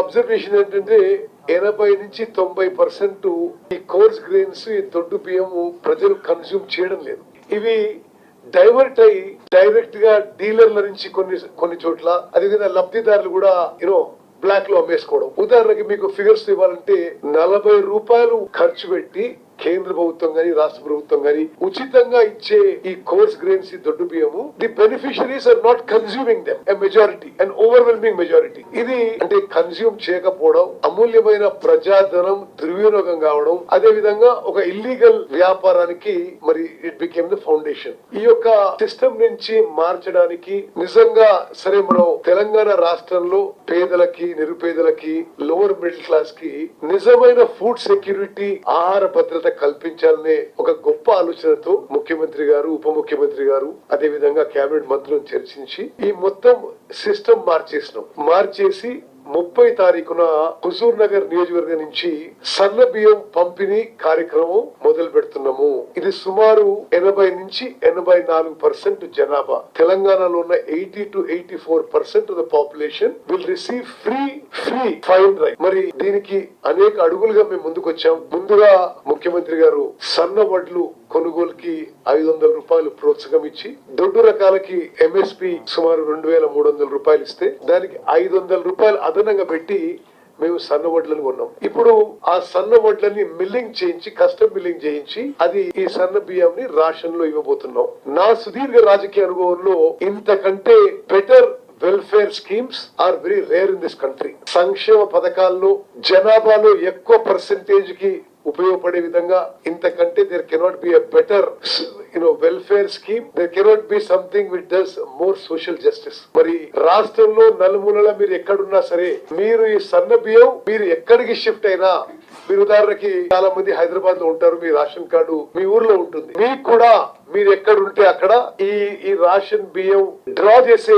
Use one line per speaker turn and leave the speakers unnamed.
Observation ఏంటంటే 80-90% ఈ course grains, ఈ దొడ్డు బియ్యము ప్రజలు కన్స్యూమ్ చేయడం లేదు. ఇవి డైవర్ట్ అయ్యి డైరెక్ట్ గా డీలర్ల నుంచి కొన్ని చోట్ల అదేవిధంగా లబ్ధిదారులు కూడా బ్లాక్ లో అమ్మేసుకోవడం. ఉదాహరణకి మీకు ఫిగర్స్ ఇవ్వాలంటే 40 రూపాయలు ఖర్చు పెట్టి కేంద్ర ప్రభుత్వం గాని రాష్ట్ర ప్రభుత్వం గాని ఉచితంగా ఇచ్చే ఈ కోర్స్ గ్రెయిన్స్, ఈ దొడ్డు బియ్యము, the beneficiaries are not consuming them. A majority, and overwhelming majority. ఇది అంటే కన్స్యూమ్ చేయకపోవడం, అమూల్యమైన ప్రజాధనం దుర్వినియోగం కావడం, అదే విధంగా ఒక ఇల్లీగల్ వ్యాపారానికి మరి ఇట్ బికేమ్ ద ఫౌండేషన్. ఈ యొక్క సిస్టమ్ నుంచి మార్చడానికి నిజంగా సరే మనం తెలంగాణ రాష్ట్రంలో పేదలకి, నిరుపేదలకి, లోవర్ మిడిల్ క్లాస్ కి నిజమైన ఫుడ్ సెక్యూరిటీ, ఆహార భద్రత కల్పించాలనే ఒక గొప్ప ఆలోచనతో ముఖ్యమంత్రి గారు, ఉప ముఖ్యమంత్రి గారు, అదే విధంగా కేబినెట్ మంత్రులను చర్చించి ఈ మొత్తం సిస్టమ్ మార్చేసి 30 తారీఖున హుజూర్ నగర్ నియోజకవర్గం నుంచి సన్న బియ్యం పంపిణీ కార్యక్రమం మొదలు పెడుతున్నాము. ఇది సుమారు 80-84% జనాభా. తెలంగాణలో ఉన్న 80-84% of the population will receive free fine rice. మరి దీనికి అనేక అడుగులుగా మేము ముందుకు వచ్చాం. ముందుగా ముఖ్యమంత్రి గారు సన్న వడ్లు కొనుగోలుకి 500 రూపాయలు ప్రోత్సాహం ఇచ్చి, దొడ్డు రకాలకి ఎంఎస్పి సుమారు 2300 రూపాయలు ఇస్తే దానికి 500 రూపాయలు అదనంగా పెట్టి మేము సన్న వడ్లను కొన్నాం. ఇప్పుడు ఆ సన్న వడ్లని మిల్లింగ్ చేయించి, కస్టమ్ మిల్లింగ్ చేయించి, అది ఈ సన్న బియ్యంని రేషన్ లో ఇవ్వబోతున్నాం. నా సుదీర్ఘ రాజకీయ అనుభవంలో ఇంతకంటే better welfare schemes are very rare in this country. సంక్షేమ పథకాల్లో జనాభాలో ఎక్కువ పర్సెంటేజ్ కి ఉపయోగపడే విధంగా ఇంతకంటే there cannot be a better welfare scheme. There cannot be something which does more social justice. మరి రాష్ట్రంలో నలుమూలలా మీరు ఎక్కడున్నా సరే, మీరు ఈ సన్న బియ్యం మీరు ఎక్కడికి షిఫ్ట్ అయినా, మీరు ఉదాహరణకి చాలా మంది హైదరాబాద్ లో ఉంటారు, మీ రేషన్ కార్డు మీ ఊర్లో ఉంటుంది, మీకు కూడా మీరు ఎక్కడ ఉంటే అక్కడ ఈ రేషన్ బియ్యం డ్రా చేసే